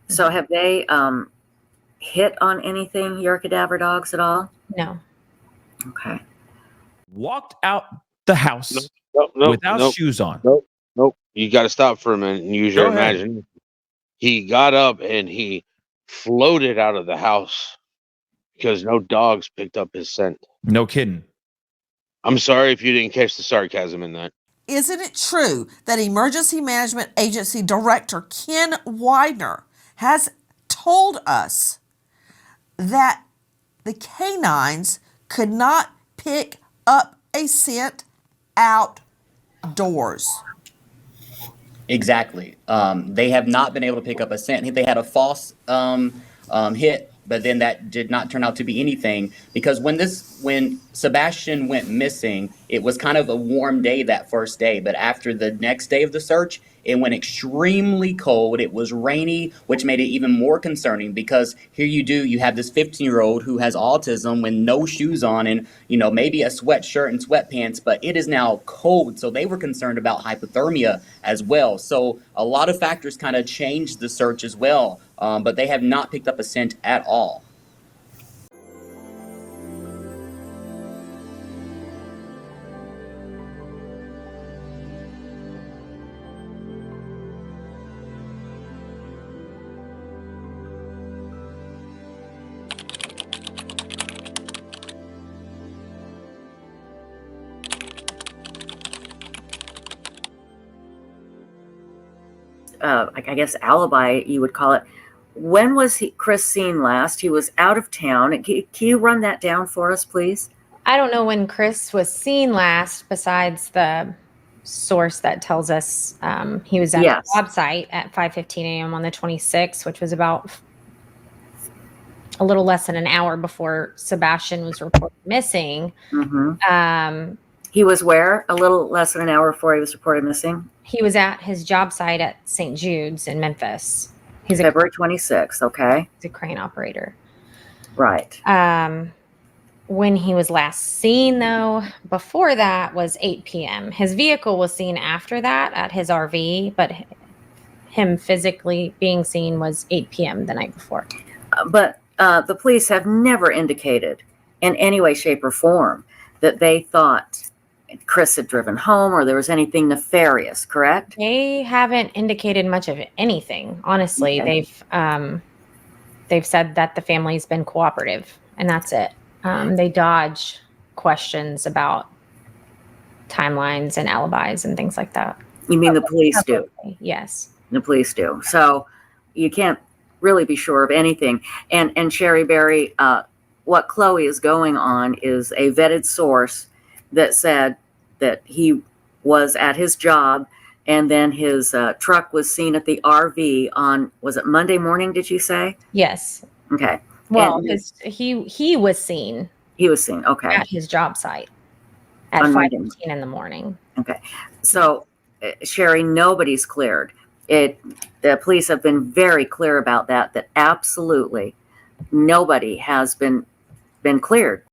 So have they hit on anything, your cadaver dogs, at all? No. Okay. Walked out the house without shoes on. Nope. You got to stop for a minute and use your imagination. He got up and he floated out of the house because no dogs picked up his scent. No kidding. I'm sorry if you didn't catch the sarcasm in that. Isn't it true that Emergency Management Agency Director Ken Widener has told us that the canines could not pick up a scent outdoors? Exactly. They have not been able to pick up a scent. They had a false hit, but then that did not turn out to be anything, because when Sebastian went missing, it was kind of a warm day that first day, but after the next day of the search, it went extremely cold. It was rainy, which made it even more concerning, because here you have this 15-year-old who has autism with no shoes on and, maybe a sweatshirt and sweatpants, but it is now cold. So they were concerned about hypothermia as well. So a lot of factors kind of changed the search as well, but they have not picked up a scent at all. I guess alibi, you would call it. When was Chris seen last? He was out of town. Can you run that down for us, please? I don't know when Chris was seen last, besides the source that tells us he was at the job site at 5:15 a.m. on the 26th, which was about a little less than an hour before Sebastian was reported missing. Mm-hmm. He was where? A little less than an hour before he was reported missing? He was at his job site at St. Jude's in Memphis. He's February 26th, okay. He's a crane operator. Right. When he was last seen, though, before that was 8 p.m. His vehicle was seen after that at his RV, but him physically being seen was 8 p.m. the night before. But the police have never indicated in any way, shape, or form that they thought Chris had driven home or there was anything nefarious, correct? They haven't indicated much of anything, honestly. Okay. They've said that the family's been cooperative, and that's it. They dodge questions about timelines and alibis and things like that. You mean the police do? Yes. The police do. So you can't really be sure of anything. And Sherry Berry, what Chloe is going on is a vetted source that said that he was at his job, and then his truck was seen at the RV on, was it Monday morning, did you say? Yes. Okay. Well, he was seen. He was seen, okay. At his job site at 5:15 in the morning. Okay. So, Sherry, nobody's cleared. The police have been very clear about that absolutely nobody has been cleared.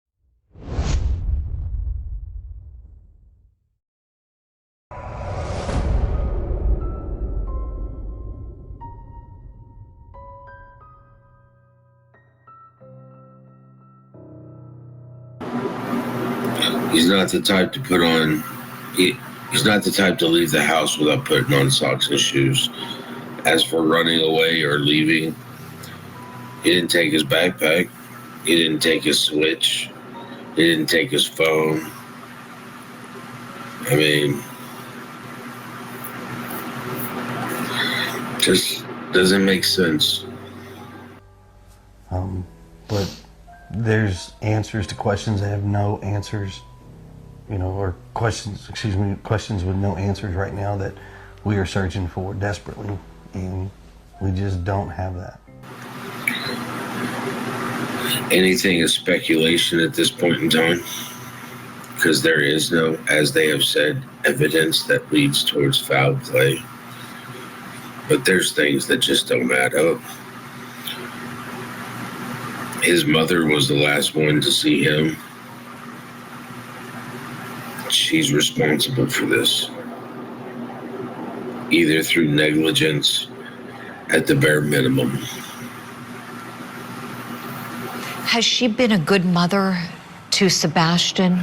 He's not the type to put on. He's not the type to leave the house without putting on socks and shoes. As for running away or leaving, he didn't take his backpack. He didn't take his switch. He didn't take his phone. I mean, just doesn't make sense. But there's answers to questions that have no answers, or questions with no answers right now that we are searching for desperately, and we just don't have that. Anything is speculation at this point in time, because there is no, as they have said, evidence that leads towards foul play. But there's things that just don't add up. His mother was the last one to see him. She's responsible for this, either through negligence at the bare minimum. Has she been a good mother to Sebastian?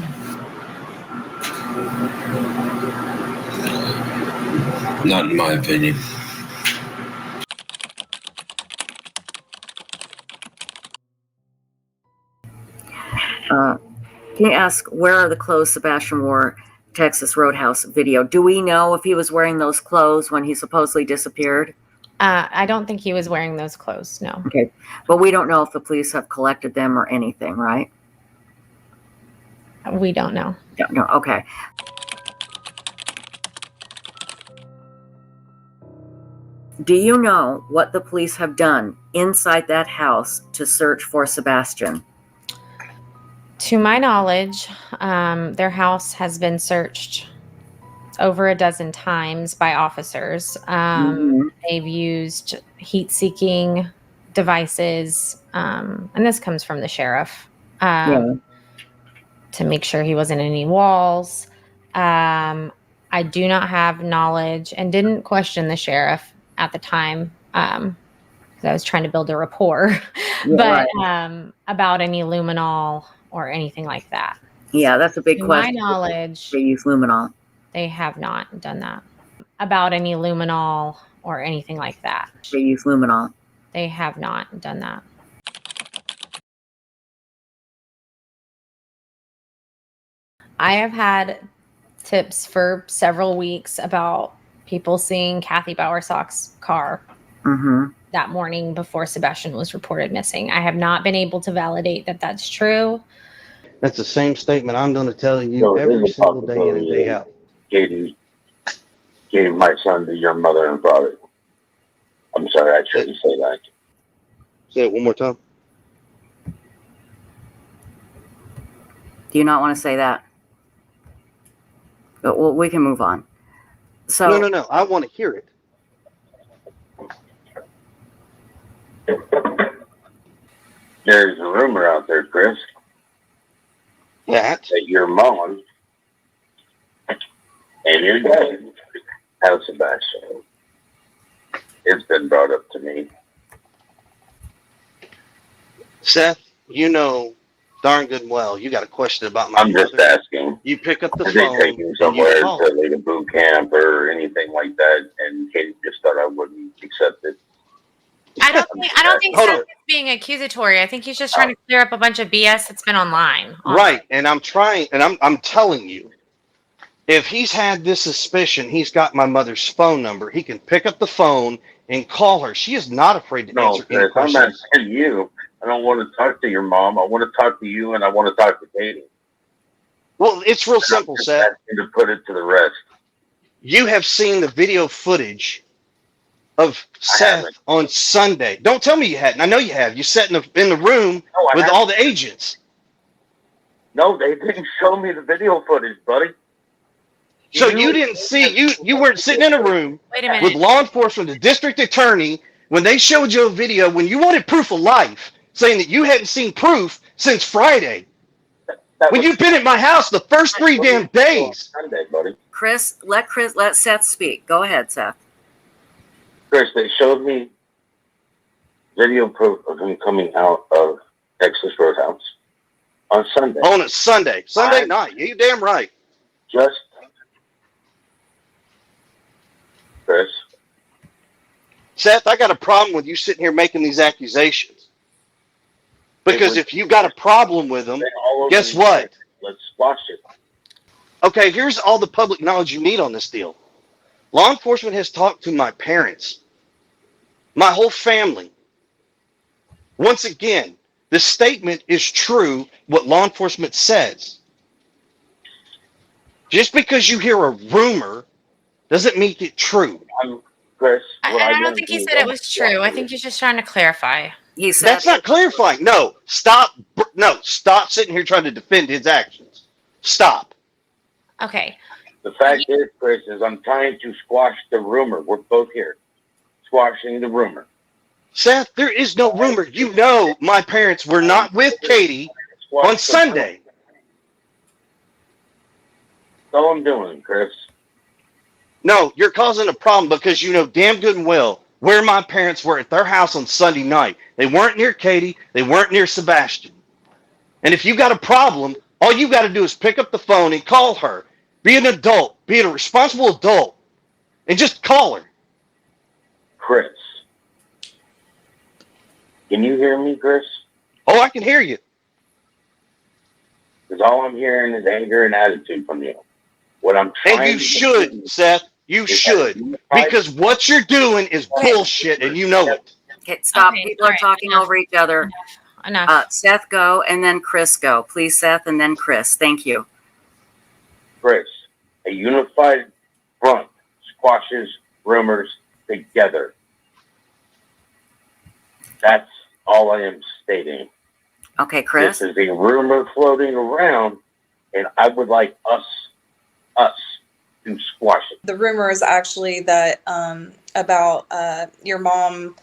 Not in my opinion. Can you ask, where are the clothes Sebastian wore Texas Roadhouse video? Do we know if he was wearing those clothes when he supposedly disappeared? I don't think he was wearing those clothes, no. Okay. But we don't know if the police have collected them or anything, right? We don't know. Don't know. Okay. Do you know what the police have done inside that house to search for Sebastian? To my knowledge, their house has been searched over a dozen times by officers. They've used heat-seeking devices, and this comes from the sheriff, to make sure he wasn't in any walls. I do not have knowledge and didn't question the sheriff at the time, because I was trying to build a rapport, but about any luminol or anything like that. Yeah, that's a big question. To my knowledge, they use luminol. They have not done that. About any luminol or anything like that. They use luminol. They have not done that. I have had tips for several weeks about people seeing Kathy Bowersock's car that morning before Sebastian was reported missing. I have not been able to validate that that's true. That's the same statement I'm going to tell you every single day in and day out. Katie might son to your mother and father. I'm sorry, I shouldn't say that. Say it one more time. Do you not want to say that? But, well, we can move on. So No. I want to hear it. There's a rumor out there, Chris, that your mom and your dad have Sebastian. It's been brought up to me. Seth, you know darn good and well you got a question about my I'm just mother. asking. You pick up the Did phone. they take him somewhere to like a boot camp or anything like that, and Katie just thought I wouldn't accept it? I don't think Seth is being accusatory. I think he's just trying to clear up a bunch of BS that's been online. Right, and I'm trying, and I'm telling you, if he's had this suspicion, he's got my mother's phone number. He can pick up the phone and call her. She is not afraid to answer any Chris, I'm questions. asking you. I don't want to talk to your mom. I want to talk to you, and I want to talk to Katie. Well, it's real simple, Seth. To put it to the rest. You have seen the video footage of Seth on Sunday. Don't tell me you hadn't. I know you have. You sat in the room with all the agents. No, they didn't show me the video footage, buddy. So you didn't see, you weren't sitting in a room with law enforcement, the district attorney, when they showed you a video, when you wanted proof of life, saying that you hadn't seen proof since Friday. When you've been at my house the first 3 damn days. Sunday, buddy. Chris, let Seth speak. Go ahead, Seth. Chris, they showed me video proof of him coming out of Texas Roadhouse on Sunday. On a Sunday night. You damn right. Just, Chris. Seth, I got a problem with you sitting here making these accusations. Because if you got a problem with them, guess what? Let's squash it. Okay, here's all the public knowledge you need on this deal. Law enforcement has talked to my parents, my whole family. Once again, the statement is true, what law enforcement says. Just because you hear a rumor doesn't make it true. Chris, I don't think he said it was true. I think he's just trying to clarify. He said that's not clarifying. No, stop sitting here trying to defend his actions. Stop. Okay. The fact is, Chris, is I'm trying to squash the rumor. We're both here. Squashing the rumor. Seth, there is no rumor. You know my parents were not with Katie on Sunday. That's all I'm doing, Chris. No, you're causing a problem because you know damn good and well where my parents were at their house on Sunday night. They weren't near Katie. They weren't near Sebastian. And if you got a problem, all you got to do is pick up the phone and call her. Be an adult. Be a responsible adult. And just call her. Chris. Can you hear me, Chris? Oh, I can hear you. Because all I'm hearing is anger and attitude from you. What I'm trying And you should, Seth. You should. Because what you're doing is bullshit, and you know it. Okay, stop. Okay, People are talking over each other. Enough. Seth, go, and then Chris, go. Please, Seth, and then Chris. Thank you. Chris, a unified front squashes rumors together. That's all I am stating. Okay, Chris. This is a rumor floating around, and I would like us to squash it. The rumor is actually that about your mom,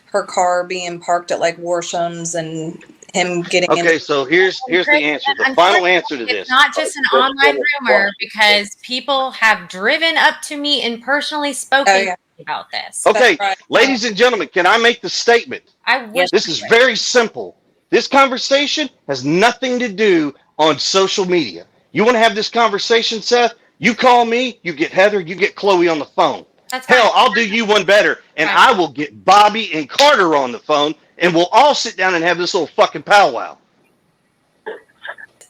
her car being parked at like Warsham's and him getting Okay, so here's the answer. The final answer to this. It's not just an online rumor because people have driven up to me and personally spoken about this. Okay, ladies and gentlemen, can I make the statement? I wish This is very simple. This conversation has nothing to do on social media. You want to have this conversation, Seth? You call me, you get Heather, you get Chloe on the phone. That's Hell, fine. I'll do you one better, and I will get Bobby and Carter on the phone, and we'll all sit down and have this little fucking powwow.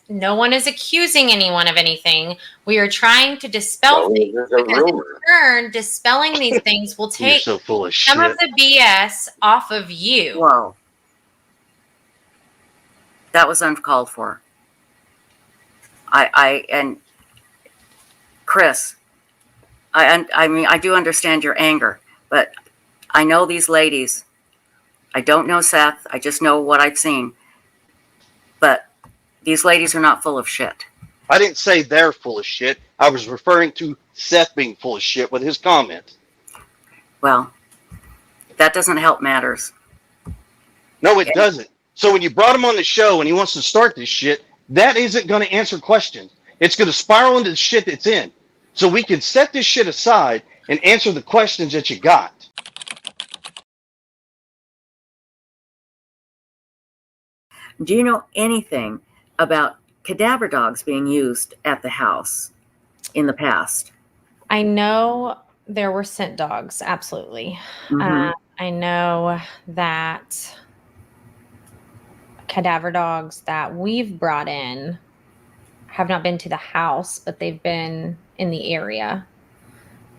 No one is accusing anyone of anything. We are trying to dispel things because in turn, dispelling these things will You're take so full of some shit. of the BS off of you. Whoa. That was uncalled for. And Chris, I mean, I do understand your anger, but I know these ladies. I don't know Seth. I just know what I've seen. But these ladies are not full of shit. I didn't say they're full of shit. I was referring to Seth being full of shit with his comment. Well, that doesn't help matters. No, it doesn't. So when you brought him on the show and he wants to start this shit, that isn't going to answer questions. It's going to spiral into the shit that's in. So we can set this shit aside and answer the questions that you got. Do you know anything about cadaver dogs being used at the house in the past? I know there were scent dogs, absolutely. Mhm. I know that cadaver dogs that we've brought in have not been to the house, but they've been in the area.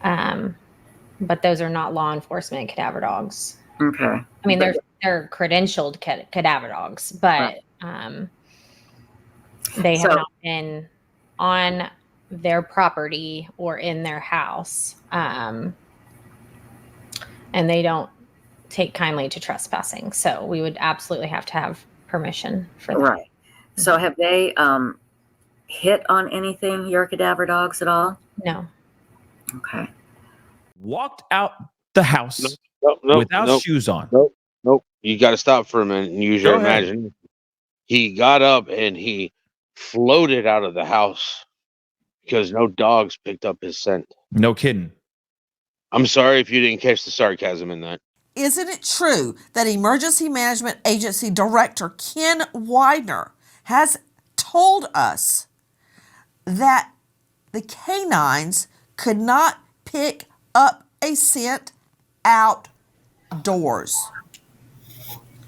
But those are not law enforcement cadaver dogs. Okay. I mean, they're credentialed cadaver dogs, but they have not been on their property or in their house. And they don't take kindly to trespassing. So we would absolutely have to have permission for that. Right. So have they hit on anything, your cadaver dogs, at all? No. Okay. Walked out the house without shoes on. Nope. You got to stop for a minute and use your imagination. He got up and he floated out of the house because no dogs picked up his scent. No kidding. I'm sorry if you didn't catch the sarcasm in that. Isn't it true that Emergency Management Agency Director Ken Widener has told us that the canines could not pick up a scent outdoors?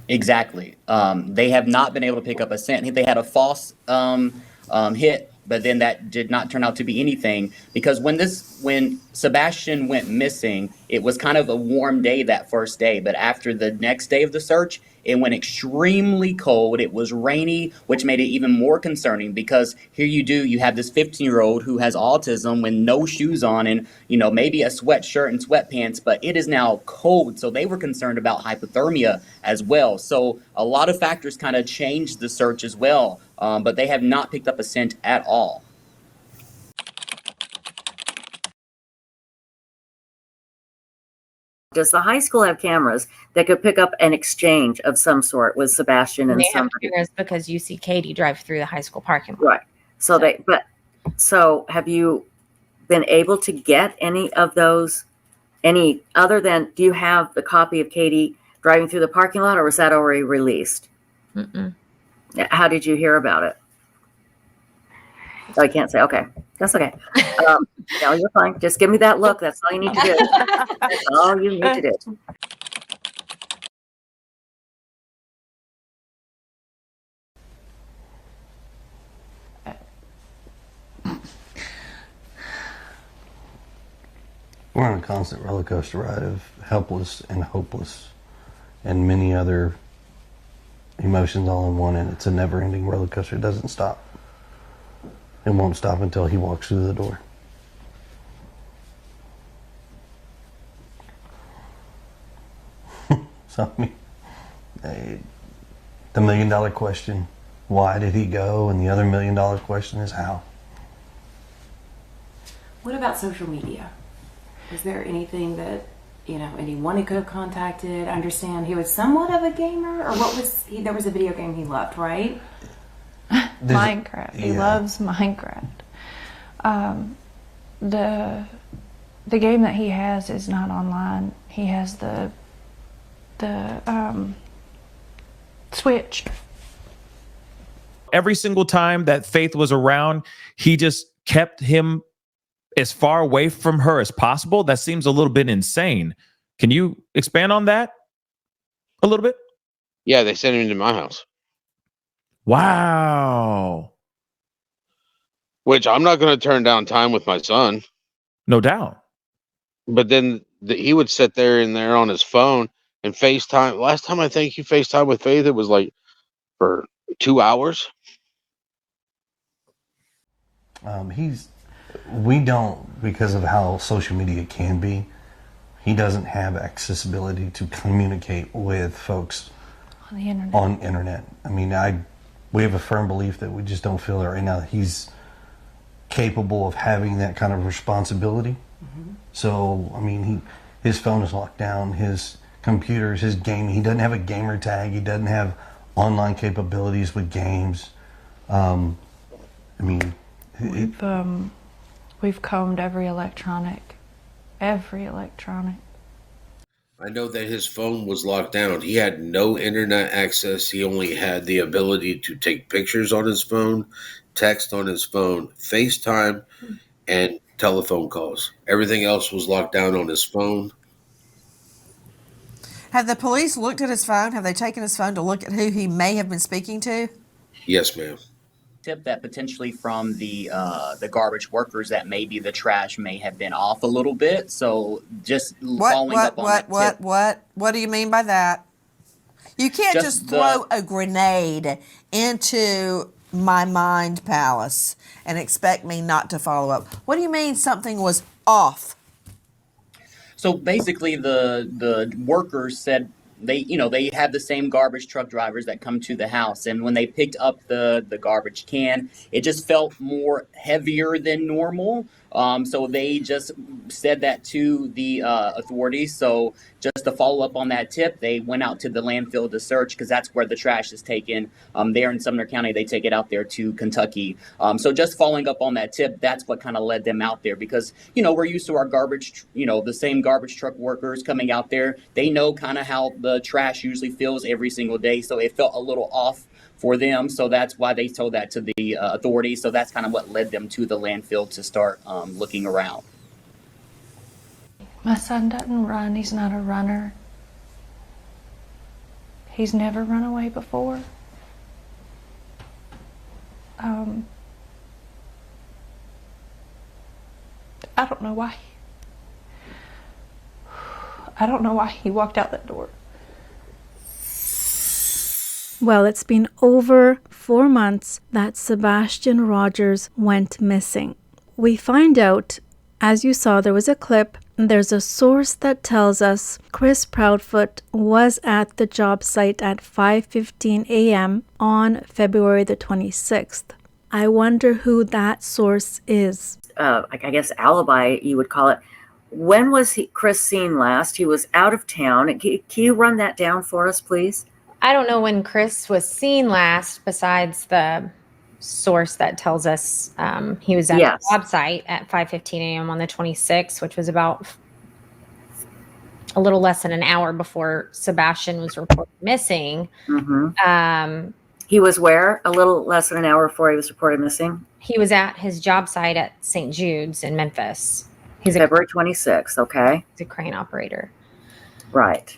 Exactly. They have not been able to pick up a scent. They had a false hit, but then that did not turn out to be anything because when Sebastian went missing, it was kind of a warm day that first day, but after the next day of the search, it went extremely cold. It was rainy, which made it even more concerning because here you have this 15-year-old who has autism with no shoes on and, maybe a sweatshirt and sweatpants, but it is now cold. So they were concerned about hypothermia as well. So a lot of factors kind of changed the search as well, but they have not picked up a scent at all. Does the high school have cameras that could pick up an exchange of some sort with Sebastian and they have somebody? cameras because you see Katie drive through the high school parking lot. Right. So have you been able to get any of those Any other than, do you have the copy of Katie driving through the parking lot, or was that already released? Mm-mm. How did you hear about it? Oh, I can't say. Okay, that's okay. No, you're fine. Just give me that look. That's all you need to do. That's all you need to do. We're on a constant roller coaster ride of helpless and hopeless and many other emotions all in one, and it's a never-ending roller coaster. It doesn't stop. It won't stop until he walks through the door. So, I mean, the $1 million question, why did he go? And the other $1 million question is how. What about social media? Is there anything that, anyone he could have contacted? I understand he was somewhat of a gamer, or what was he? There was a video game he loved, right? Minecraft. He loves Minecraft. The game that he has is not online. He has the Switch. Every single time that Faith was around, he just kept him as far away from her as possible. That seems a little bit insane. Can you expand on that a little bit? Yeah, they sent him to my house. Wow. Which I'm not going to turn down time with my son. No doubt. But then he would sit there on his phone and FaceTime. Last time I think he FaceTime with Faith, it was like for 2 hours. We don't, because of how social media can be, he doesn't have accessibility to communicate with folks On the internet. on internet. I mean, we have a firm belief that we just don't feel that right now he's capable of having that kind of responsibility. Mm-hmm. So, I mean, his phone is locked down, his computers, his gaming. He doesn't have a gamer tag. He doesn't have online capabilities with games. I mean, We've combed every electronic. I know that his phone was locked down. He had no internet access. He only had the ability to take pictures on his phone, text on his phone, FaceTime, and telephone calls. Everything else was locked down on his phone. Have the police looked at his phone? Have they taken his phone to look at who he may have been speaking to? Yes, ma'am. Tip that potentially from the garbage workers that maybe the trash may have been off a little bit. So just following up on that tip. What do you mean by that? You can't just throw a grenade into my mind palace and expect me not to follow up. What do you mean something was off? So basically the workers said they have the same garbage truck drivers that come to the house, and when they picked up the garbage can, it just felt more heavier than normal. So they just said that to the authorities. So just to follow up on that tip, they went out to the landfill to search, because that's where the trash is taken. There in Sumner County, they take it out there to Kentucky. So just following up on that tip, that's what kind of led them out there, because, we're used to our garbage, the same garbage truck workers coming out there. They know kind of how the trash usually feels every single day. So it felt a little off for them. So that's why they told that to the authorities. So that's kind of what led them to the landfill to start looking around. My son doesn't run. He's not a runner. He's never run away before. I don't know why. I don't know why he walked out that door. Well, it's been over 4 months that Sebastian Rogers went missing. We find out, as you saw, there was a clip. There's a source that tells us Chris Proudfoot was at the job site at 5:15 a.m. on February the 26th. I wonder who that source is. I guess alibi, you would call it. When was Chris seen last? He was out of town. Can you run that down for us, please? I don't know when Chris was seen last, besides the source that tells us he was at the job site at 5:15 a.m. on the 26th, which was about a little less than an hour before Sebastian was reported missing. He was where? A little less than an hour before he was reported missing? He was at his job site at St. Jude's in Memphis. He's February 26th, okay. He's a crane operator. Right.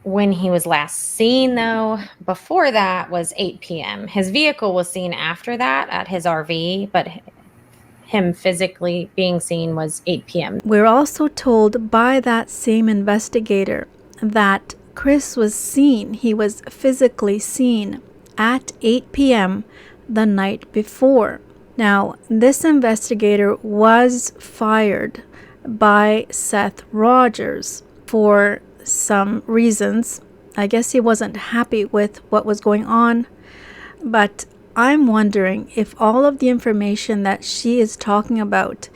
When he was last seen, though, before that was 8 p.m. His vehicle was seen after that at his RV, but him physically being seen was 8 p.m. We're also told by that same investigator that Chris was seen, he was physically seen at 8 p.m. the night before. Now, this investigator was fired by Seth Rogers for some reasons. I guess he wasn't happy with what was going on, but I'm wondering if all of the information that she is talking about,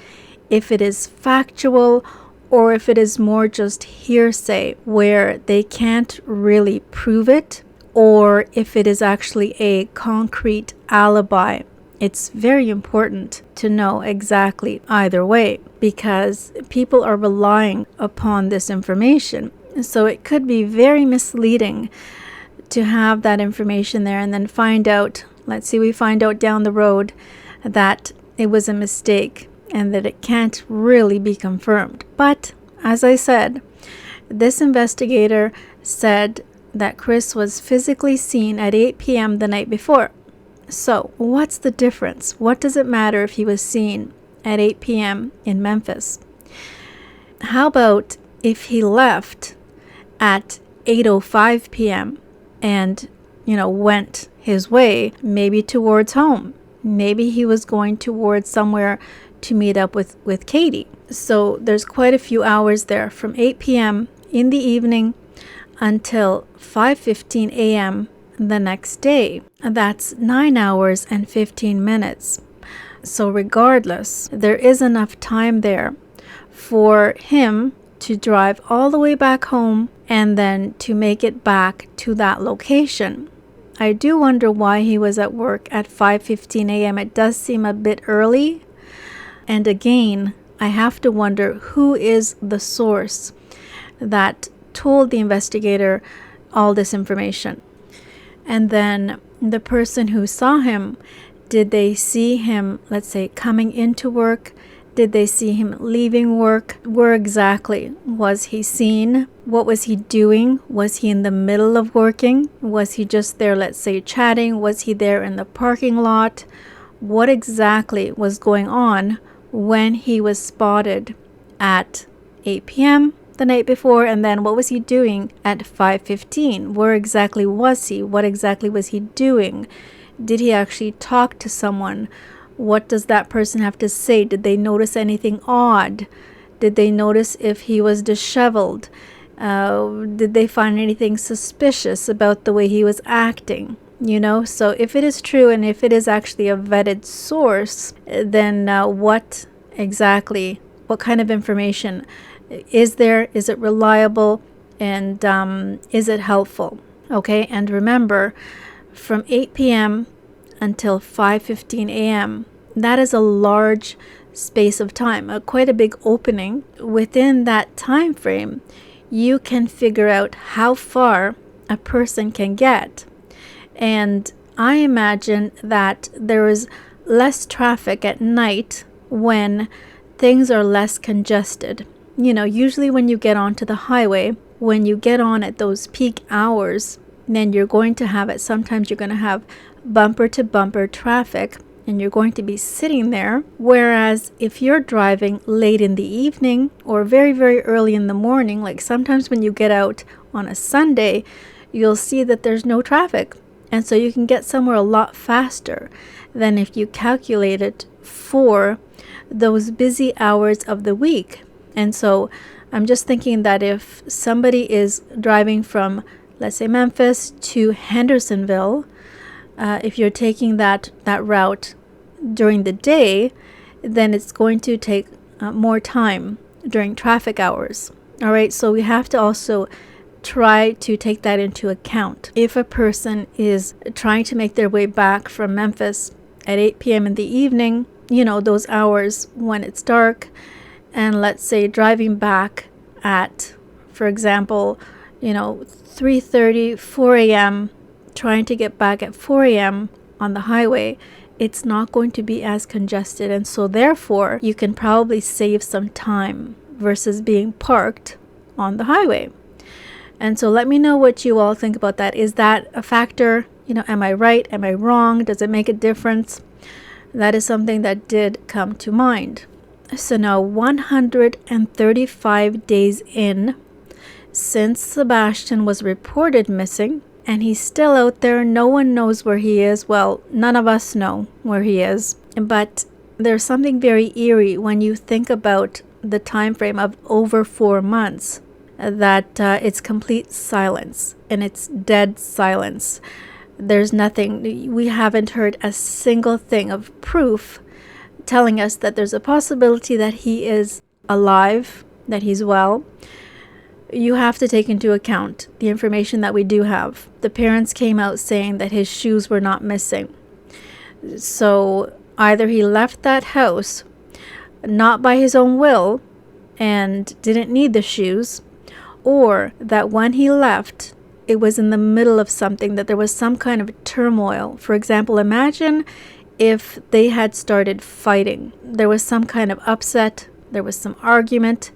if it is factual or if it is more just hearsay where they can't really prove it, or if it is actually a concrete alibi. It's very important to know exactly either way, because people are relying upon this information. So it could be very misleading to have that information there and then find out, let's say we find out down the road that it was a mistake and that it can't really be confirmed. But as I said, this investigator said that Chris was physically seen at 8 p.m. the night before. So what's the difference? What does it matter if he was seen at 8 p.m. in Memphis? How about if he left at 8:05 p.m. and, went his way, maybe towards home? Maybe he was going towards somewhere to meet up with Katie. So there's quite a few hours there from 8 p.m. in the evening until 5:15 a.m. the next day. That's 9 hours and 15 minutes. So regardless, there is enough time there for him to drive all the way back home and then to make it back to that location. I do wonder why he was at work at 5:15 a.m. It does seem a bit early. And again, I have to wonder who is the source that told the investigator all this information. And then the person who saw him, did they see him, let's say, coming into work? Did they see him leaving work? Where exactly was he seen? What was he doing? Was he in the middle of working? Was he just there, let's say, chatting? Was he there in the parking lot? What exactly was going on when he was spotted at 8 p.m. the night before? And then what was he doing at 5:15? Where exactly was he? What exactly was he doing? Did he actually talk to someone? What does that person have to say? Did they notice anything odd? Did they notice if he was disheveled? Did they find anything suspicious about the way he was acting? So if it is true and if it is actually a vetted source, then what kind of information is there? Is it reliable? And is it helpful? Okay, and remember, from 8 p.m. until 5:15 a.m., that is a large space of time, quite a big opening. Within that time frame, you can figure out how far a person can get. And I imagine that there is less traffic at night when things are less congested. Usually when you get onto the highway, when you get on at those peak hours, then you're going to have it. Sometimes you're going to have bumper to bumper traffic and you're going to be sitting there. Whereas if you're driving late in the evening or very, very early in the morning, like sometimes when you get out on a Sunday, you'll see that there's no traffic. And so you can get somewhere a lot faster than if you calculate it for those busy hours of the week. And so I'm just thinking that if somebody is driving from, let's say, Memphis to Hendersonville, if you're taking that route during the day, then it's going to take more time during traffic hours. All right, so we have to also try to take that into account. If a person is trying to make their way back from Memphis at 8 p.m. in the evening, those hours when it's dark, and let's say driving back at, for example, 3:30, 4 a.m., trying to get back at 4 a.m. on the highway, it's not going to be as congested. And so therefore, you can probably save some time versus being parked on the highway. And so let me know what you all think about that. Is that a factor? Am I right? Am I wrong? Does it make a difference? That is something that did come to mind. So now 135 days in since Sebastian was reported missing, and he's still out there. No one knows where he is. Well, none of us know where he is. But there's something very eerie when you think about the time frame of over 4 months, that it's complete silence, and it's dead silence. There's nothing. We haven't heard a single thing of proof telling us that there's a possibility that he is alive, that he's well. You have to take into account the information that we do have. The parents came out saying that his shoes were not missing. So either he left that house not by his own will and didn't need the shoes, or that when he left, it was in the middle of something, that there was some kind of turmoil. For example, imagine if they had started fighting. There was some kind of upset, there was some argument.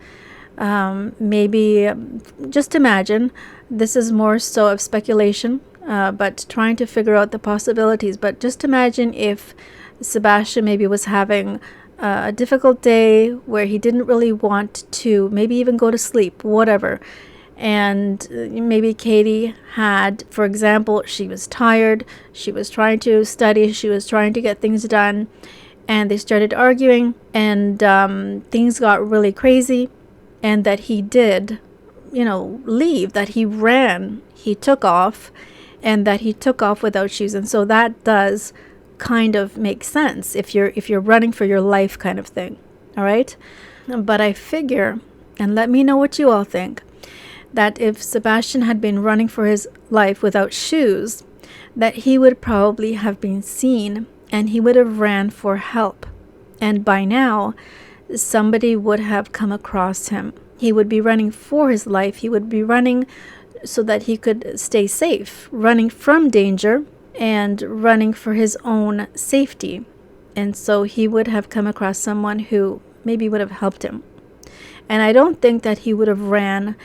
Maybe just imagine, this is more so of speculation, but trying to figure out the possibilities. But just imagine if Sebastian maybe was having a difficult day where he didn't really want to maybe even go to sleep, whatever. And maybe Katie had, for example, she was tired, she was trying to study, she was trying to get things done, and they started arguing, and things got really crazy. And that he did, leave, that he ran, he took off, and that he took off without shoes. And so that does kind of make sense if you're running for your life kind of thing. All right. But I figure, and let me know what you all think, that if Sebastian had been running for his life without shoes, that he would probably have been seen and he would have ran for help. And by now, somebody would have come across him. He would be running for his life. He would be running so that he could stay safe, running from danger and running for his own safety. And so he would have come across someone who maybe would have helped him. And I don't think that he would have ran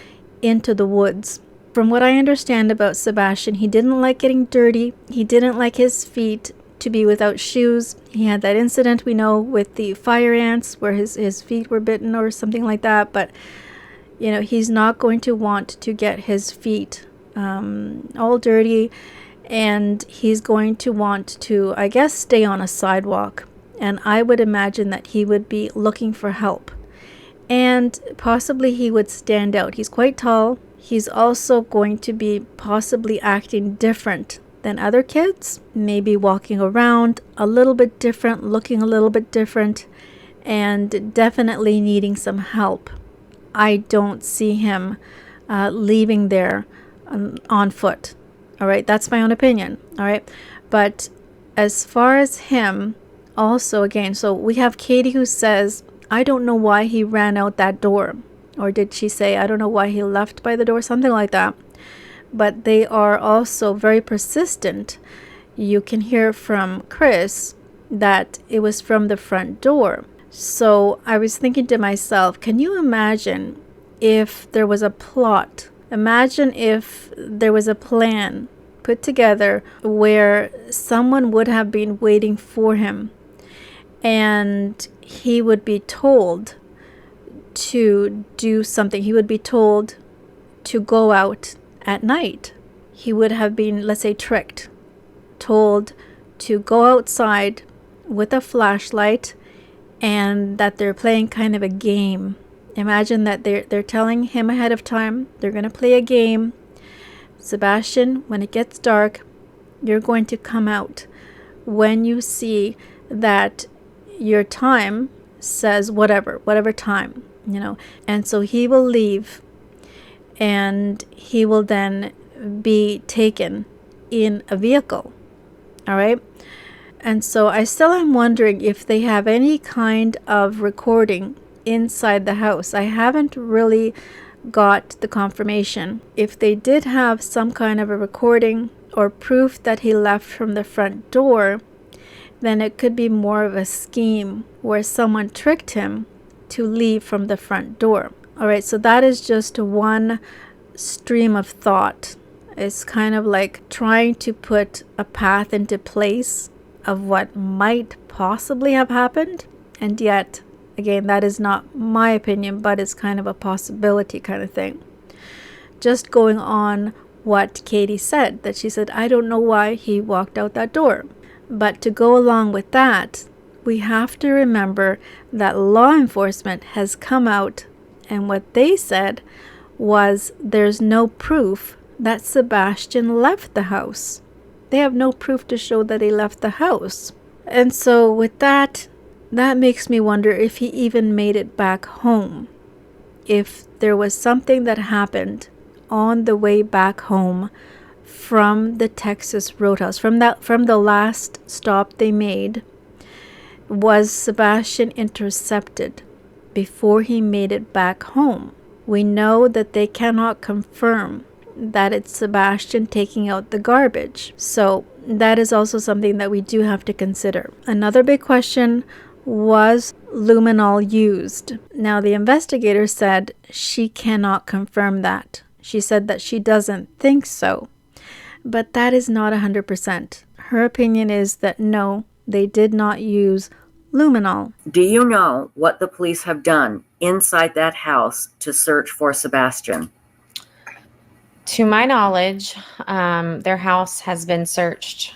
into the woods. From what I understand about Sebastian, he didn't like getting dirty. He didn't like his feet to be without shoes. He had that incident we know with the fire ants where his feet were bitten or something like that. But he's not going to want to get his feet all dirty, and he's going to want to, I guess, stay on a sidewalk. And I would imagine that he would be looking for help, and possibly he would stand out. He's quite tall. He's also going to be possibly acting different than other kids, maybe walking around a little bit different, looking a little bit different, and definitely needing some help. I don't see him leaving there on foot. All right, that's my own opinion. All right, but as far as him, also again, so we have Katie who says, I don't know why he ran out that door. Or did she say, I don't know why he left by the door, something like that. But they are also very persistent. You can hear from Chris that it was from the front door. So I was thinking to myself, can you imagine if there was a plot? Imagine if there was a plan put together where someone would have been waiting for him and he would be told to do something. He would be told to go out at night. He would have been, let's say, tricked, told to go outside with a flashlight, and that they're playing kind of a game. Imagine that they're telling him ahead of time, they're going to play a game. Sebastian, when it gets dark, you're going to come out when you see that your time says whatever time, and so he will leave, and he will then be taken in a vehicle. All right. And so I still am wondering if they have any kind of recording inside the house. I haven't really got the confirmation. If they did have some kind of a recording or proof that he left from the front door, then it could be more of a scheme where someone tricked him to leave from the front door. All right, so that is just one stream of thought. It's kind of like trying to put a path into place of what might possibly have happened, and yet again, that is not my opinion, but it's kind of a possibility kind of thing. Just going on what Katie said, that she said, I don't know why he walked out that door. But to go along with that, we have to remember that law enforcement has come out, and what they said was there's no proof that Sebastian left the house. They have no proof to show that he left the house. And so with that makes me wonder if he even made it back home. If there was something that happened on the way back home from the Texas Roadhouse, from the last stop they made, was Sebastian intercepted before he made it back home? We know that they cannot confirm that it's Sebastian taking out the garbage. So that is also something that we do have to consider. Another big question, was luminol used? Now, the investigator said she cannot confirm that. She said that she doesn't think so. But that is not 100%. Her opinion is that no, they did not use luminol. Do you know what the police have done inside that house to search for Sebastian? To my knowledge, their house has been searched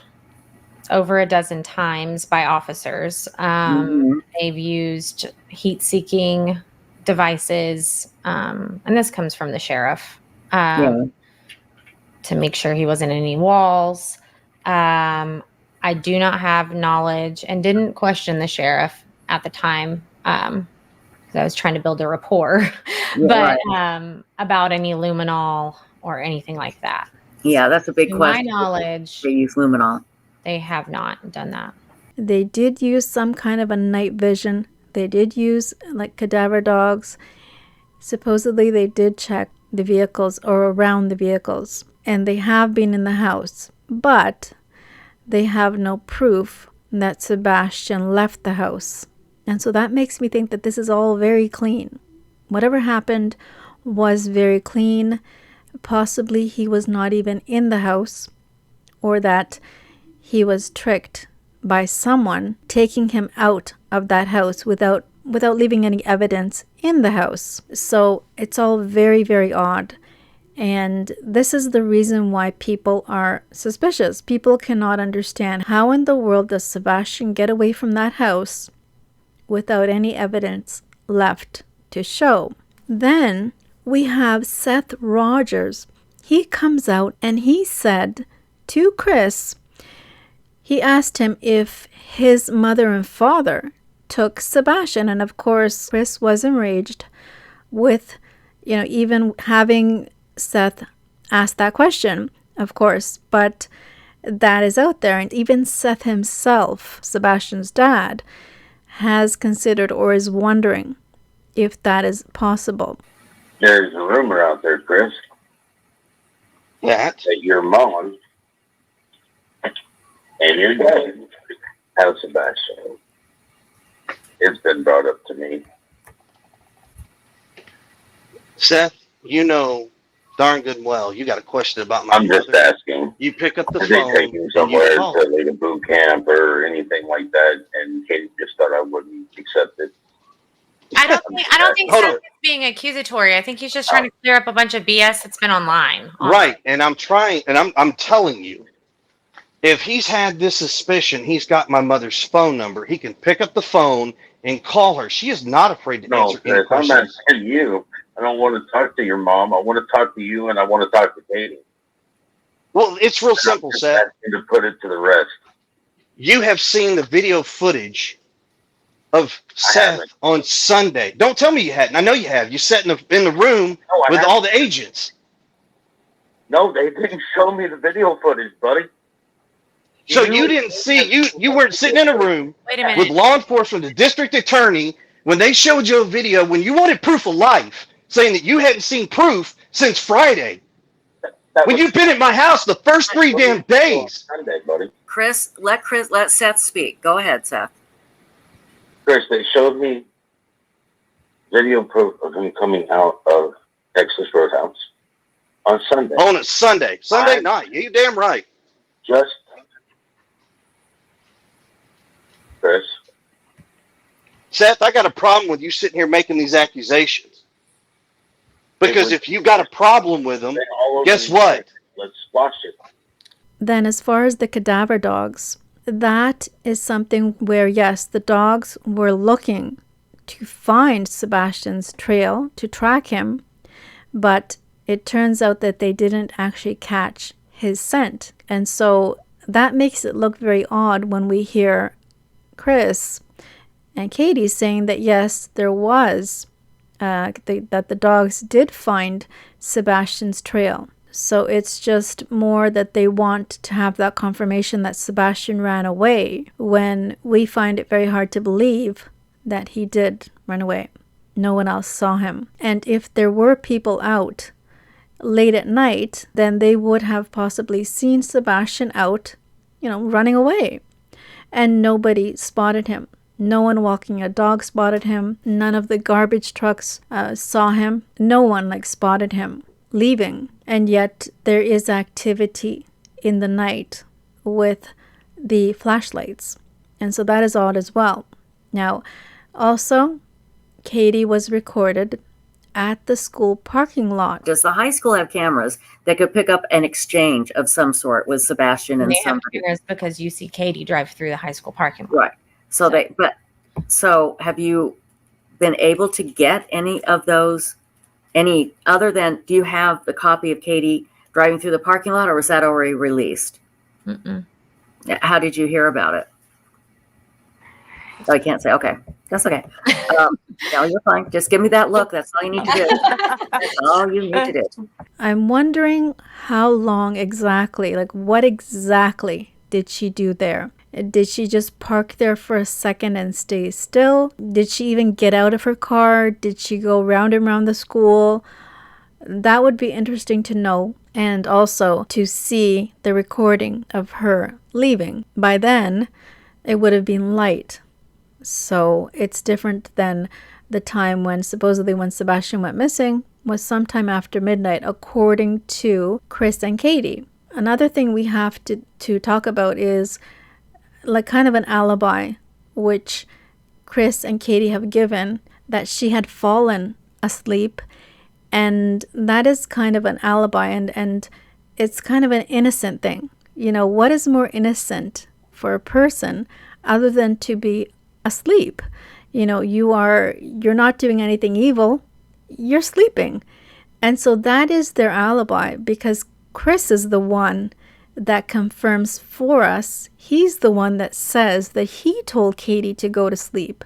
over a dozen times by officers. They've used heat-seeking devices, and this comes from the sheriff, to make sure he wasn't in any walls. I do not have knowledge and didn't question the sheriff at the time, because I was trying to build a rapport, about any luminol or anything like that. Yeah, that's a big question. To my knowledge, they use luminol. They have not done that. They did use some kind of a night vision. They did use like cadaver dogs. Supposedly they did check the vehicles or around the vehicles, and they have been in the house, but they have no proof that Sebastian left the house. And so that makes me think that this is all very clean. Whatever happened was very clean. Possibly he was not even in the house, or that he was tricked by someone taking him out of that house without leaving any evidence in the house. So it's all very, very odd. And this is the reason why people are suspicious. People cannot understand how in the world does Sebastian get away from that house without any evidence left to show. Then we have Seth Rogers. He comes out and he said to Chris, he asked him if his mother and father took Sebastian. And of course, Chris was enraged with, even having Seth ask that question, of course. But that is out there. And even Seth himself, Sebastian's dad, has considered or is wondering if that is possible. There's a rumor out there, Chris, that your mom and your dad have Sebastian. It's been brought up to me. Seth, you know darn good and well you got a question about my I'm just asking. You pick up the Did phone. they take you somewhere to like a boot camp or anything like that, and Katie just thought I wouldn't accept it? I don't think Seth is being accusatory. I think he's just trying to clear up a bunch of BS that's been online. Right, and I'm trying, and I'm telling you, if he's had this suspicion, he's got my mother's phone number. He can pick up the phone and call her. She is not afraid to answer any Chris, questions. I'm not saying you. I don't want to talk to your mom. I want to talk to you, and I want to talk to Katie. Well, it's real simple, Seth. To put it to the rest. You have seen the video footage of Seth on Sunday. Don't tell me you hadn't. I know you have. You sat in the room with all the agents. No, they didn't show me the video footage, buddy. So you didn't see, you weren't sitting in a room with law enforcement, the district attorney, when they showed you a video, when you wanted proof of life, saying that you hadn't seen proof since Friday. That When was you've been at my house the first 3 damn days. Sunday, buddy. Chris, let Seth speak. Go ahead, Seth. Chris, they showed me video proof of him coming out of Texas Roadhouse on Sunday. On a Sunday night. You damn right. Just, Chris. Seth, I got a problem with you sitting here making these accusations. Because if you got a problem with them, guess what? Let's watch it. Then, as far as the cadaver dogs, that is something where, yes, the dogs were looking to find Sebastian's trail, to track him, but it turns out that they didn't actually catch his scent. And so that makes it look very odd when we hear Chris and Katie saying that, yes, there was, that the dogs did find Sebastian's trail. So it's just more that they want to have that confirmation that Sebastian ran away, when we find it very hard to believe that he did run away. No one else saw him. And if there were people out late at night, then they would have possibly seen Sebastian out, running away. And nobody spotted him. No one walking a dog spotted him. None of the garbage trucks saw him. No one spotted him leaving. And yet there is activity in the night with the flashlights. And so that is odd as well. Now, also, Katie was recorded at the school parking lot. Does the high school have cameras that could pick up an exchange of some sort with Sebastian and They have somebody? cameras because you see Katie drive through the high school parking lot. Right. So have you been able to get any of those, any other than, do you have the copy of Katie driving through the parking lot, or was that already released? Mm-mm. How did you hear about it? Oh, I can't say. Okay. That's okay. No, you're fine. Just give me that look. That's all you need to do. That's all you need to do. I'm wondering how long exactly, what exactly did she do there? Did she just park there for a second and stay still? Did she even get out of her car? Did she go round and round the school? That would be interesting to know, and also to see the recording of her leaving. By then, it would have been light. So it's different than the time when Sebastian went missing was sometime after midnight, according to Chris and Katie. Another thing we have to talk about is kind of an alibi, which Chris and Katie have given, that she had fallen asleep. And that is kind of an alibi, and it's kind of an innocent thing. What is more innocent for a person other than to be asleep? You're not doing anything evil, you're sleeping. And so that is their alibi, because Chris is the one that confirms for us. He's the one that says that he told Katie to go to sleep.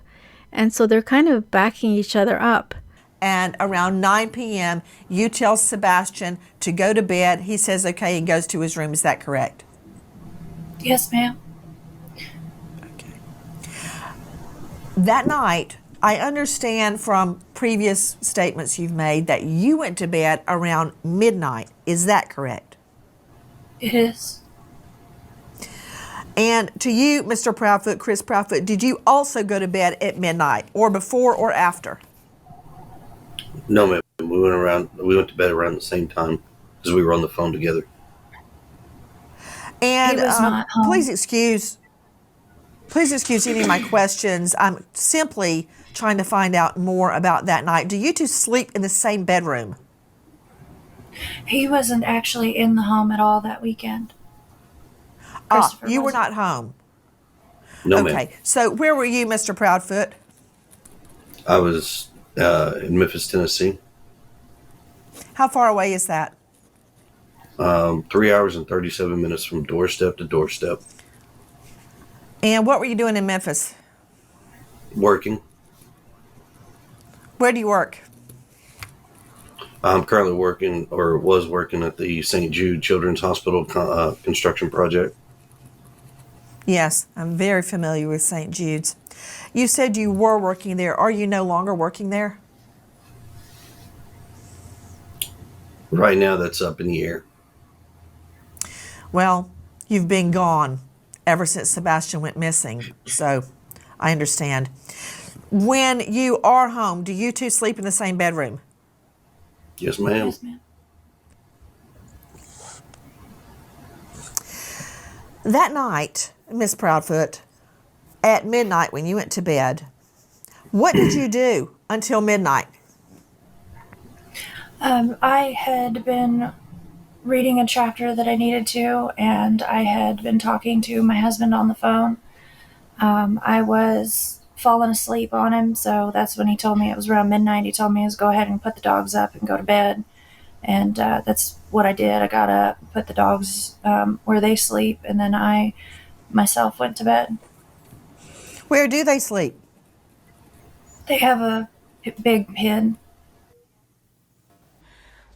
And so they're kind of backing each other up. And around 9 p.m., you tell Sebastian to go to bed. He says okay and goes to his room. Is that correct? Yes, ma'am. That night, I understand from previous statements you've made that you went to bed around midnight. Is that correct? It is. And to you, Mr. Proudfoot, Chris Proudfoot, did you also go to bed at midnight, or before or after? No, ma'am. We went to bed around the same time because we were on the phone together. And He was not home. please excuse any of my questions. I'm simply trying to find out more about that night. Do you two sleep in the same bedroom? He wasn't actually in the home at all that weekend. You were not home. No, okay. ma'am. So where were you, Mr. Proudfoot? I was in Memphis, Tennessee. How far away is that? 3 hours and 37 minutes from doorstep to doorstep. And what were you doing in Memphis? Working. Where do you work? I'm currently working, or was working, at the St. Jude Children's Hospital construction project. Yes, I'm very familiar with St. Jude's. You said you were working there. Are you no longer working there? Right now, that's up in the air. Well, you've been gone ever since Sebastian went missing, so I understand. When you are home, do you two sleep in the same bedroom? Yes, ma'am. Yes, ma'am. That night, Miss Proudfoot, at midnight when you went to bed, what did you do until midnight? I had been reading a chapter that I needed to, and I had been talking to my husband on the phone. I was falling asleep on him, so that's when he told me it was around midnight. He told me to go ahead and put the dogs up and go to bed, and that's what I did. I got up, put the dogs where they sleep, and then I myself went to bed. Where do they sleep? They have a big pen.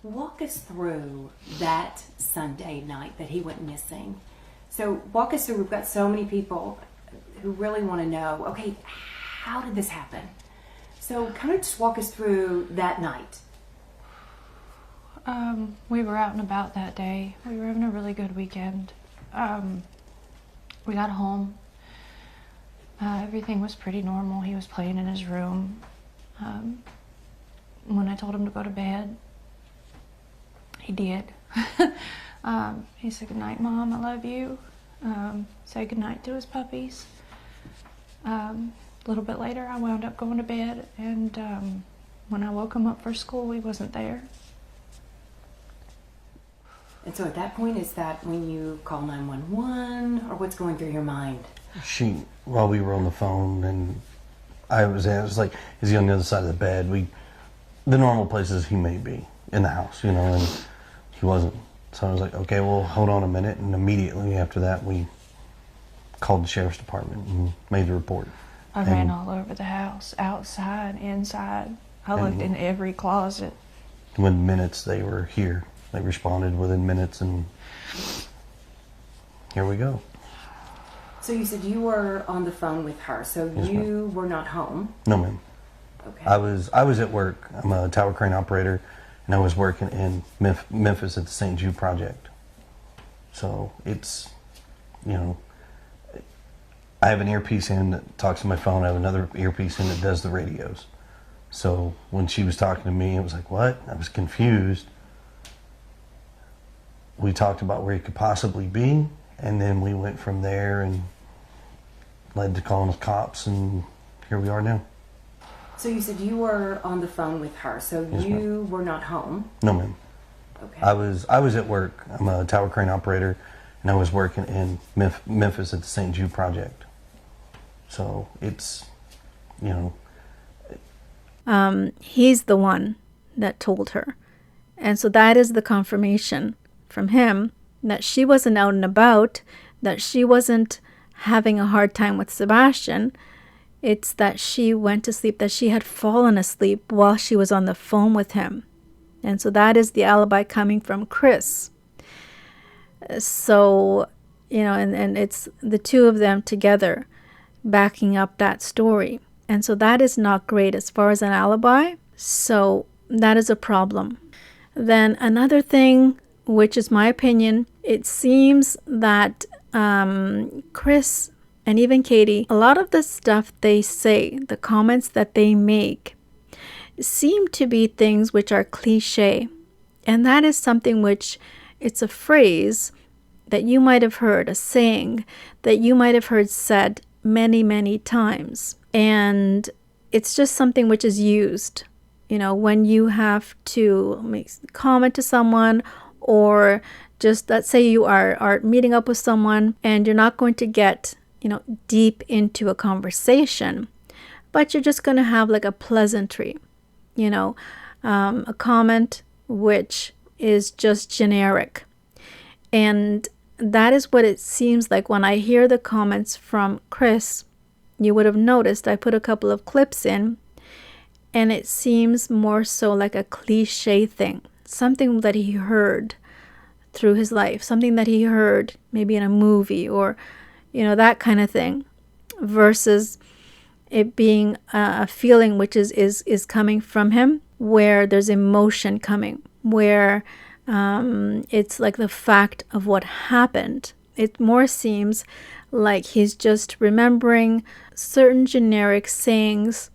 Walk us through that Sunday night that he went missing. So walk us through, we've got so many people who really want to know, okay, how did this happen? So kind of just walk us through that night. We were out and about that day. We were having a really good weekend. We got home. Everything was pretty normal. He was playing in his room. When I told him to go to bed, he did. He said, "Good night, Mom, I love you." Said good night to his puppies. A little bit later, I wound up going to bed, and when I woke him up for school, he wasn't there. And so at that point, is that when you call 911, or what's going through your mind? While we were on the phone, and I was like, is he on the other side of the bed? The normal places he may be in the house, and he wasn't. So I was like, okay, well, hold on a minute. And immediately after that, we called the sheriff's department and made the report. I ran all over the house, outside, inside. I looked in every closet. Within minutes, they were here. They responded within minutes, and here we go. So you said you were on the phone with her, so Yes, you were not home? No, ma'am. Okay. I was at work. I'm a tower crane operator, and I was working in Memphis at the St. Jude Project. So it's, I have an earpiece in that talks to my phone. I have another earpiece in that does the radios. So when she was talking to me, it was like, what? I was confused. We talked about where he could possibly be, and then we went from there and led to calling the cops, and here we are now. So you said you were on the phone with her, so Yes, you were not home? No, ma'am. Okay. I was at work. I'm a tower crane operator, and I was working in Memphis at the St. Jude Project. So it's, He's the one that told her. And so that is the confirmation from him that she wasn't out and about, that she wasn't having a hard time with Sebastian. It's that she went to sleep, that she had fallen asleep while she was on the phone with him. And so that is the alibi coming from Chris. So, and it's the two of them together backing up that story. And so that is not great as far as an alibi. So that is a problem. Then another thing, which is my opinion, it seems that Chris and even Katie, a lot of the stuff they say, the comments that they make, seem to be things which are cliche. And that is something which, it's a phrase that you might have heard, a saying that you might have heard said many, many times. And it's just something which is used, when you have to make comment to someone, or just let's say you are meeting up with someone and you're not going to get, deep into a conversation, but you're just going to have like a pleasantry, a comment which is just generic. And that is what it seems like when I hear the comments from Chris. You would have noticed I put a couple of clips in, and it seems more so like a cliche thing, something that he heard through his life, something that he heard maybe in a movie, or that kind of thing, versus it being a feeling which is coming from him, where there's emotion coming, where It's like the fact of what happened. It more seems like he's just remembering certain generic sayings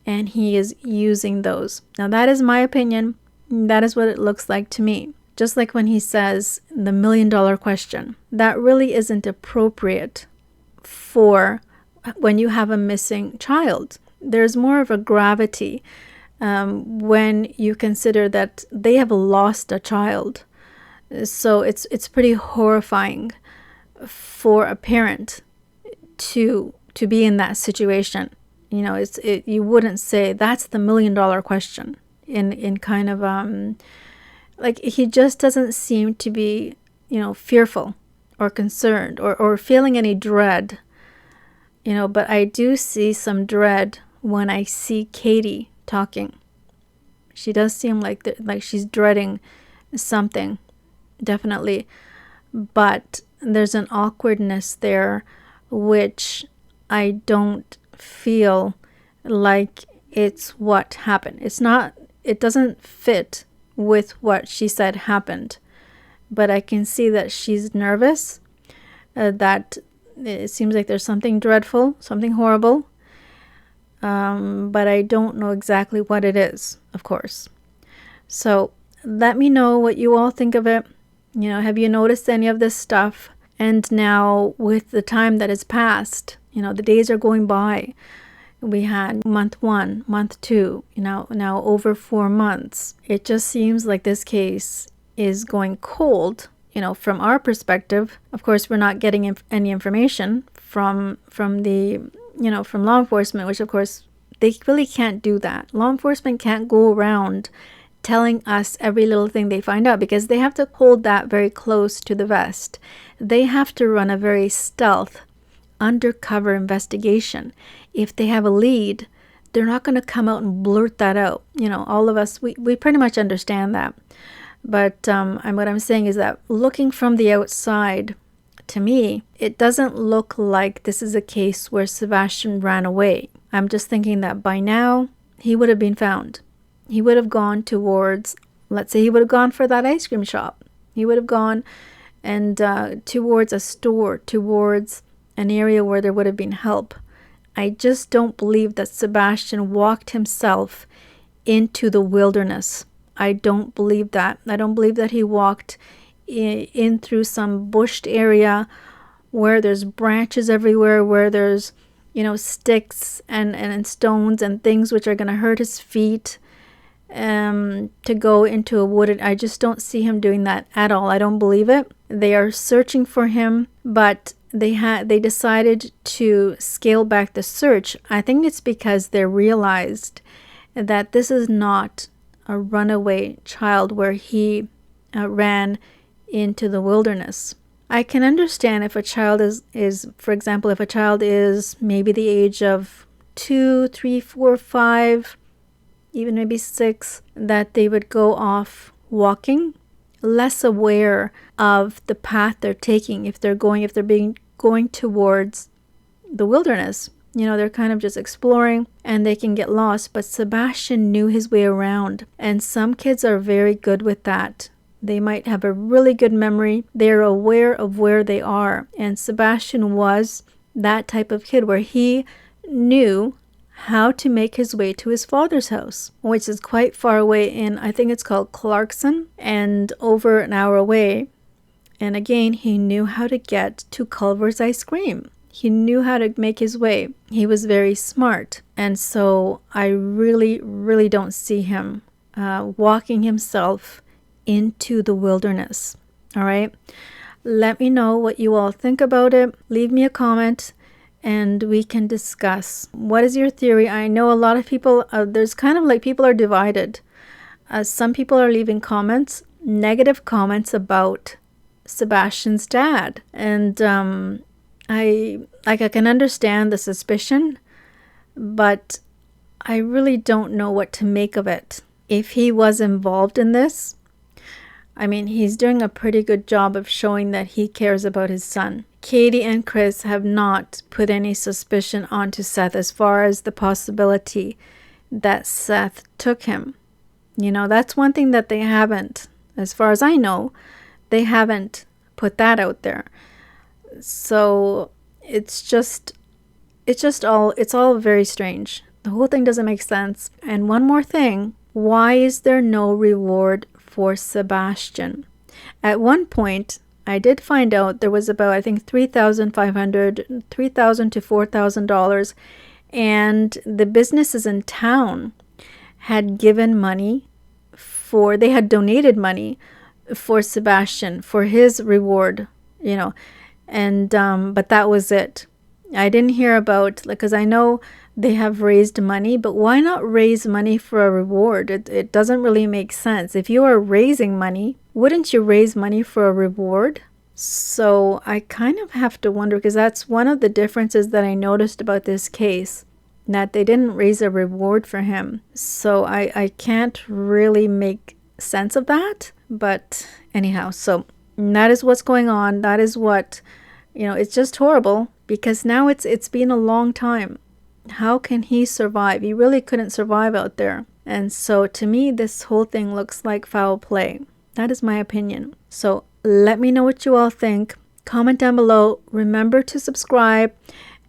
and he is using those. Now, that is my opinion. That is what it looks like to me. Just like when he says the $1 million question, that really isn't appropriate for when you have a missing child. There's more of a gravity when you consider that they have lost a child. So it's pretty horrifying for a parent to be in that situation. You know, you wouldn't say that's the $1 million question in kind of like he just doesn't seem to be, you know, fearful or concerned or feeling any dread. You know, but I do see some dread when I see Katie talking. She does seem like she's dreading something, definitely. But there's an awkwardness there, which I don't feel like it's what happened. It doesn't fit with what she said happened. But I can see that she's nervous, that it seems like there's something dreadful, something horrible. But I don't know exactly what it is, of course. So let me know what you all think of it. You know, have you noticed any of this stuff? And now with the time that has passed, you know, the days are going by. We had month 1, month 2, you know, now over 4 months. It just seems like this case is going cold, you know, from our perspective. Of course, we're not getting any information from the, you know, from law enforcement, which of course they really can't do that. Law enforcement can't go around telling us every little thing they find out because they have to hold that very close to the vest. They have to run a very stealth, undercover investigation. If they have a lead, they're not going to come out and blurt that out. You know, all of us, we pretty much understand that. But what I'm saying is that looking from the outside, to me, it doesn't look like this is a case where Sebastian ran away. I'm just thinking that by now, he would have been found. He would have gone towards, let's say he would have gone for that ice cream shop. He would have gone and towards a store, towards an area where there would have been help. I just don't believe that Sebastian walked himself into the wilderness. I don't believe that. I don't believe that he walked in through some bushed area where there's branches everywhere, where there's, you know, sticks and stones and things which are going to hurt his feet, to go into a wooded. I just don't see him doing that at all. I don't believe it. They are searching for him, but they decided to scale back the search. I think it's because they realized that this is not a runaway child where he ran into the wilderness. I can understand if a child is, for example, if a child is maybe the age of 2, 3, 4, 5, even maybe 6, that they would go off walking, less aware of the path they're taking. If they're going towards the wilderness, you know, they're kind of just exploring and they can get lost. But Sebastian knew his way around, and some kids are very good with that. They might have a really good memory. They're aware of where they are. And Sebastian was that type of kid where he knew how to make his way to his father's house, which is quite far away in, I think it's called Clarkson, and over an hour away. And again, he knew how to get to Culver's ice cream. He knew how to make his way. He was very smart. And so I really, really don't see him walking himself into the wilderness. All right. Let me know what you all think about it. Leave me a comment and we can discuss. What is your theory? I know a lot of people, there's kind of like people are divided. Some people are leaving comments, negative comments about Sebastian's dad. And I can understand the suspicion, but I really don't know what to make of it. If he was involved in this, I mean, he's doing a pretty good job of showing that he cares about his son. Katie and Chris have not put any suspicion onto Seth as far as the possibility that Seth took him. You know, that's one thing that they haven't. As far as I know, they haven't put that out there. So it's all very strange. The whole thing doesn't make sense. And one more thing, why is there no reward for Sebastian? At one point, I did find out there was about, I think, $3,500 to $4,000, and the businesses in town had given money they had donated money for Sebastian, for his reward, and but that was it. I didn't hear about, because I know they have raised money, but why not raise money for a reward? It doesn't really make sense. If you are raising money, wouldn't you raise money for a reward? So I kind of have to wonder, because that's one of the differences that I noticed about this case, that they didn't raise a reward for him. So I can't really make sense of that. But anyhow, so that is what's going on. That is what, it's just horrible, because now it's been a long time. How can he survive? He really couldn't survive out there. And so to me, this whole thing looks like foul play. That is my opinion. So let me know what you all think. Comment down below. Remember to subscribe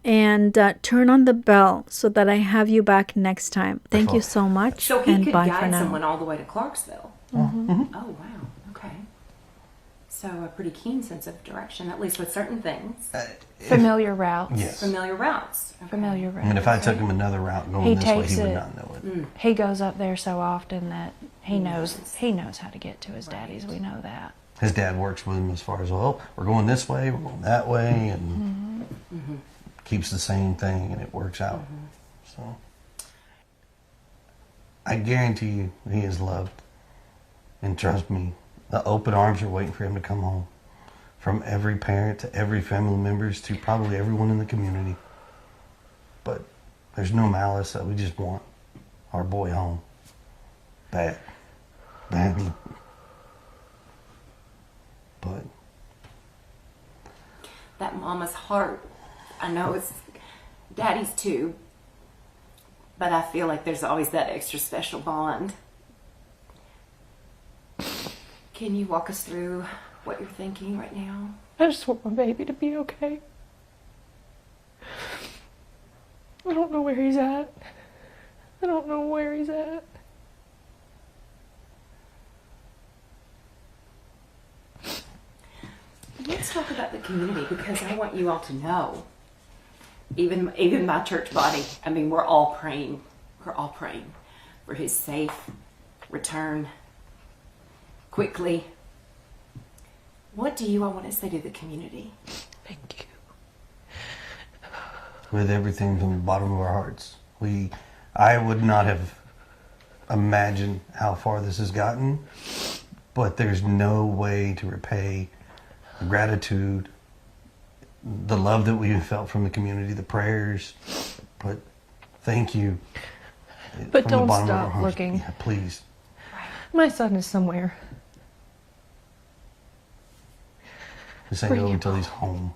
and turn on the bell so that I have you back next time. Thank you so much. So he and could bye for guide now. someone all the way to Clarksville. Mm-hmm. Oh, wow. Okay. So a pretty keen sense of direction, at least with certain things. Familiar routes. Yes. Familiar routes. Okay. Familiar routes. I mean, if I took him another route going this way, he would not know it. He goes up there so often that he knows how to get to his daddy's. We know that. His dad works with him as far as, well, we're going this way, we're going that way, and keeps the same thing, and it works out. So I guarantee you he is loved. And trust me, the open arms are waiting for him to come home. From every parent to every family members to probably everyone in the community. But there's no malice. That we just want our boy home. Badly. But that mama's heart, I know it's daddy's too, but I feel like there's always that extra special bond. Can you walk us through what you're thinking right now? I just want my baby to be okay. I don't know where he's at. I don't know where he's at. Let's talk about the community, because I want you all to know, even my church body, I mean, we're all praying for his safe return quickly. What do you all want to say to the community? Thank you. with everything from the bottom of our hearts. I would not have imagined how far this has gotten, but there's no way to repay the gratitude, the love that we've felt from the community, the prayers. But thank you. But from don't the bottom of our stop hearts. looking. Yeah, please. My son is somewhere. This ain't over until he's home.